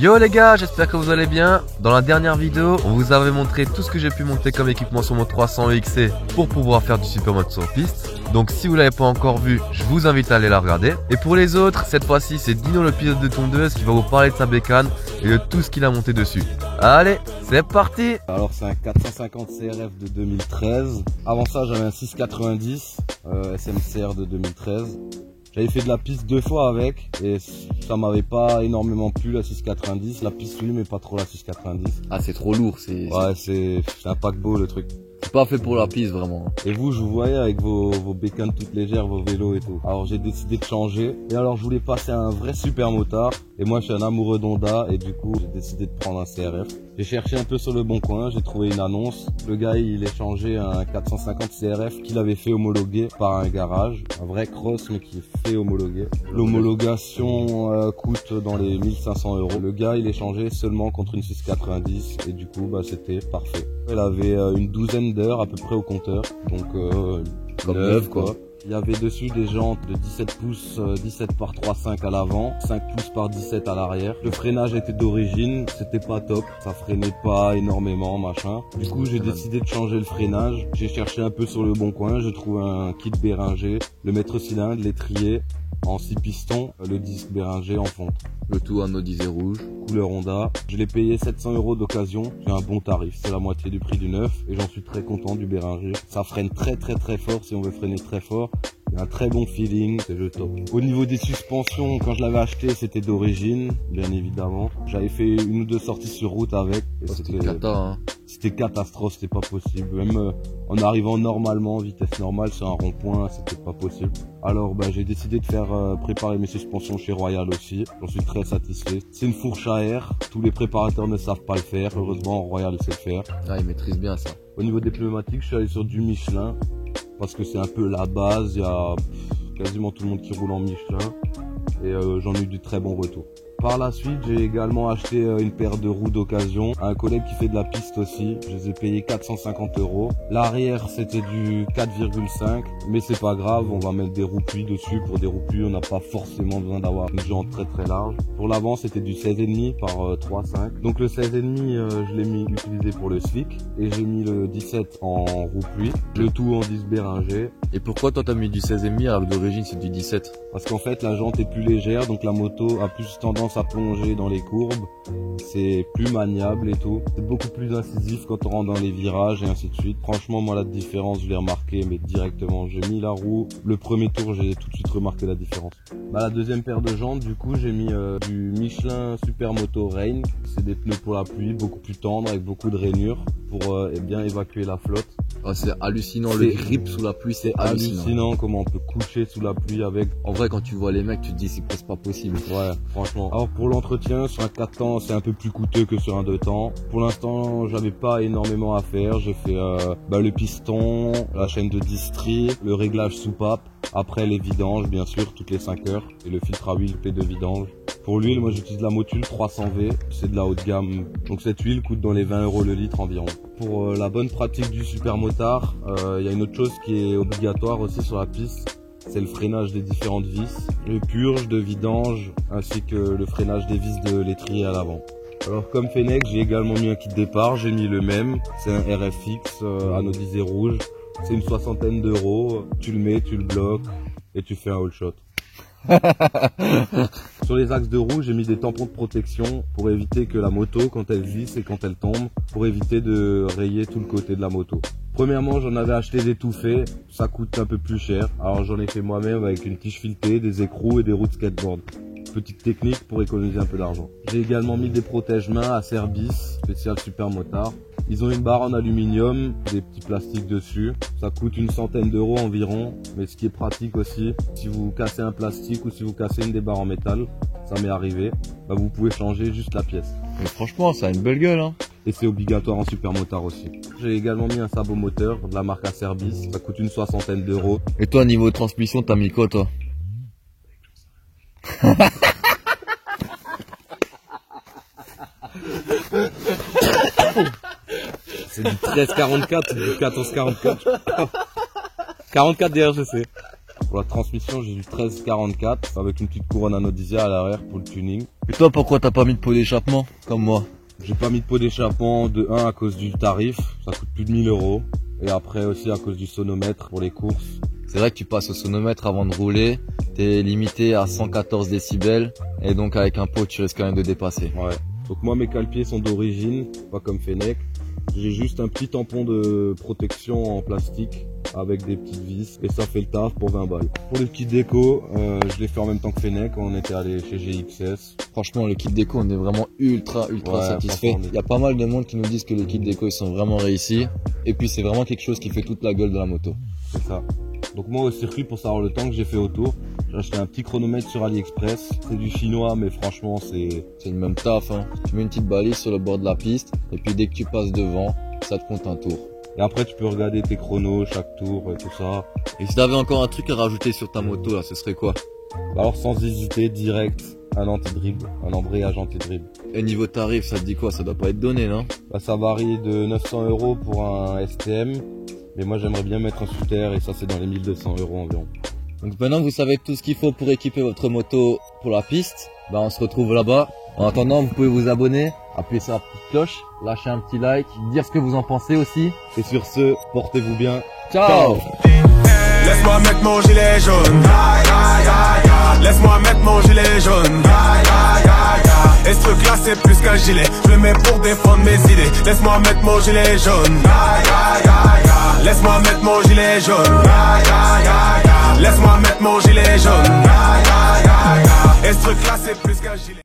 Yo les gars, j'espère que vous allez bien. Dans la dernière vidéo, on vous avait montré tout ce que j'ai pu monter comme équipement sur mon 300 EXC pour pouvoir faire du supermoto sur piste. Donc si vous l'avez pas encore vu, je vous invite à aller la regarder. Et pour les autres, cette fois-ci c'est Dino le pilote de tondeuse qui va vous parler de sa bécane et de tout ce qu'il a monté dessus. Allez, c'est parti. Alors c'est un 450 CRF de 2013. Avant ça j'avais un 690 SMCR de 2013. J'avais fait de la piste 2 fois avec et ça m'avait pas énormément plu la 690. La piste oui mais pas trop la 690. Ah c'est trop lourd, c'est un paquebot le truc. c'est pas fait pour la piste vraiment. Et vous, je vous voyais avec vos bécanes toutes légères, vos vélos et tout. Alors j'ai décidé de changer. Et alors je voulais passer à un vrai super motard. Et moi je suis un amoureux d'Honda et du coup j'ai décidé de prendre un CRF. J'ai cherché un peu sur le bon coin, j'ai trouvé une annonce. Le gars il échangeait un 450 CRF qu'il avait fait homologuer par un garage. Un vrai cross mais qui est fait homologuer. L'homologation coûte dans les 1500 €. Le gars il échangeait seulement contre une 690 et du coup bah c'était parfait. Elle avait une douzaine d'heures à peu près au compteur, donc Comme neuf quoi. Il y avait dessus des jantes de 17 pouces, 17 par 3,5 à l'avant, 5 pouces par 17 à l'arrière. Le freinage était d'origine, c'était pas top, ça freinait pas énormément machin. Du coup j'ai décidé de changer le freinage, j'ai cherché un peu sur le bon coin, j'ai trouvé un kit Béringer, le maître cylindre, l'étrier en 6 pistons, le disque Béringer en fonte. Le tout anodisé rouge. Couleur Honda. Je l'ai payé 700 € d'occasion. C'est un bon tarif. C'est la moitié du prix du neuf. Et j'en suis très content du Béringer. Ça freine très fort si on veut freiner très fort. Il y a un très bon feeling. C'est le top. Au niveau des suspensions, quand je l'avais acheté, c'était d'origine, bien évidemment. J'avais fait une ou deux sorties sur route avec. C'était cata hein. C'était catastrophe, c'était pas possible. Même en arrivant normalement, vitesse normale sur un rond-point, c'était pas possible. Alors bah, j'ai décidé de faire préparer mes suspensions chez Royal aussi. J'en suis très satisfait. C'est une fourche à air. Tous les préparateurs ne savent pas le faire. Heureusement, Royal sait le faire. Ah il maîtrise bien ça. Au niveau des pneumatiques, je suis allé sur du Michelin parce que c'est un peu la base. Il y a quasiment tout le monde qui roule en Michelin et j'en ai eu du très bon retour. Par la suite, j'ai également acheté une paire de roues d'occasion à un collègue qui fait de la piste aussi. Je les ai payés 450 €. L'arrière, c'était du 4,5, mais c'est pas grave, on va mettre des roues pluie dessus. Pour des roues pluie, on n'a pas forcément besoin d'avoir une jante très large. Pour l'avant, c'était du 16,5 par 3,5. Donc le 16,5, je l'ai mis utilisé pour le slick et j'ai mis le 17 en roue pluie. Le tout en disque Béringer. Et pourquoi toi t'as mis du 16,5 alors que d'origine c'est du 17? Parce qu'en fait, la jante est plus légère, donc la moto a plus tendance à plonger dans les courbes, c'est plus maniable et tout, c'est beaucoup plus incisif quand on rentre dans les virages et ainsi de suite. Franchement moi la différence je l'ai remarqué mais directement, j'ai mis la roue, le premier tour j'ai tout de suite remarqué la différence. Bah, la deuxième paire de jantes du coup j'ai mis du Michelin Supermoto Rain, c'est des pneus pour la pluie, beaucoup plus tendres avec beaucoup de rainures pour bien évacuer la flotte. Ah, c'est hallucinant, le grip sous la pluie c'est hallucinant comment on peut coucher sous la pluie avec. En vrai quand tu vois les mecs tu te dis c'est presque pas possible. Ouais franchement. Alors pour l'entretien sur un 4 temps c'est un peu plus coûteux que sur un 2 temps. Pour l'instant j'avais pas énormément à faire. J'ai fait le piston, la chaîne de distri, le réglage soupape, après les vidanges bien sûr toutes les 5 heures et le filtre à huile et de vidange. Pour l'huile moi j'utilise la Motul 300V, c'est de la haute gamme. Donc cette huile coûte dans les 20 € le litre environ. Pour la bonne pratique du supermotard, il y a une autre chose qui est obligatoire aussi sur la piste. C'est le freinage des différentes vis, le purge de vidange ainsi que le freinage des vis de l'étrier à l'avant. Alors comme Fennec, j'ai également mis un kit départ, j'ai mis le même, c'est un RFX anodisé rouge, c'est une 60aine d'euros, tu le mets, tu le bloques et tu fais un all shot. Sur les axes de roue, j'ai mis des tampons de protection pour éviter que la moto, quand elle glisse et quand elle tombe, pour éviter de rayer tout le côté de la moto. Premièrement, j'en avais acheté des tout faits, ça coûte un peu plus cher. Alors j'en ai fait moi-même avec une tige filetée, des écrous et des roues de skateboard. Petite technique pour économiser un peu d'argent. J'ai également mis des protège-mains à Cerbis, spécial supermotard. Ils ont une barre en aluminium, des petits plastiques dessus. Ça coûte une centaine d'euros environ. Mais ce qui est pratique aussi, si vous cassez un plastique ou si vous cassez une des barres en métal, ça m'est arrivé, bah vous pouvez changer juste la pièce. Mais franchement ça a une belle gueule hein. Et c'est obligatoire en supermotard aussi. J'ai également mis un sabot moteur de la marque Acerbis. Ça coûte une 60aine d'euros. Et toi niveau transmission t'as mis quoi toi? C'est du 1344, du 1444. 44 DRGC. Pour la transmission, j'ai du 1344 avec une petite couronne anodisée à l'arrière pour le tuning. Et toi, pourquoi t'as pas mis de pot d'échappement, comme moi? J'ai pas mis de pot d'échappement de 1 à cause du tarif, ça coûte plus de 1000 €. Et après aussi à cause du sonomètre pour les courses. C'est vrai que tu passes au sonomètre avant de rouler, t'es limité à 114 décibels, et donc avec un pot, tu risques quand même de dépasser. Ouais. Donc moi mes cale-pieds sont d'origine, pas comme Fennec. J'ai juste un petit tampon de protection en plastique avec des petites vis et ça fait le taf pour 20 balles. Pour le kit déco, je l'ai fait en même temps que Fennec, on était allé chez GXS. Franchement, le kit déco, on est vraiment ultra satisfait. Il y a pas mal de monde qui nous disent que les kits déco ils sont vraiment réussis. Et puis c'est vraiment quelque chose qui fait toute la gueule de la moto. C'est ça. Donc moi au circuit, pour savoir le temps que j'ai fait autour, j'ai acheté un petit chronomètre sur AliExpress. C'est du chinois mais franchement c'est le même taf, hein. Tu mets une petite balise sur le bord de la piste et puis dès que tu passes devant, ça te compte un tour. Et après tu peux regarder tes chronos, chaque tour et tout ça. Et si t'avais encore un truc à rajouter sur ta moto là, ce serait quoi? Alors sans hésiter, direct, un anti-dribble, un embrayage anti-dribble. Et niveau tarif, ça te dit quoi? Ça doit pas être donné, non? Bah ça varie de 900 € pour un STM. Mais moi j'aimerais bien mettre un sous-terre et ça c'est dans les 1200 € environ. Donc maintenant vous savez tout ce qu'il faut pour équiper votre moto pour la piste. Bah on se retrouve là-bas. En attendant, vous pouvez vous abonner, appuyer sur la petite cloche, lâcher un petit like, dire ce que vous en pensez aussi. Et sur ce, portez-vous bien. Ciao. Laisse-moi mettre mon gilet jaune. Laisse-moi mettre mon gilet jaune. Et ce truc là c'est plus qu'un gilet, je le mets pour défendre mes idées. Laisse-moi mettre mon gilet jaune. Laisse-moi mettre mon gilet jaune. Laisse-moi mettre mon gilet jaune. Et ce truc là c'est plus qu'un gilet.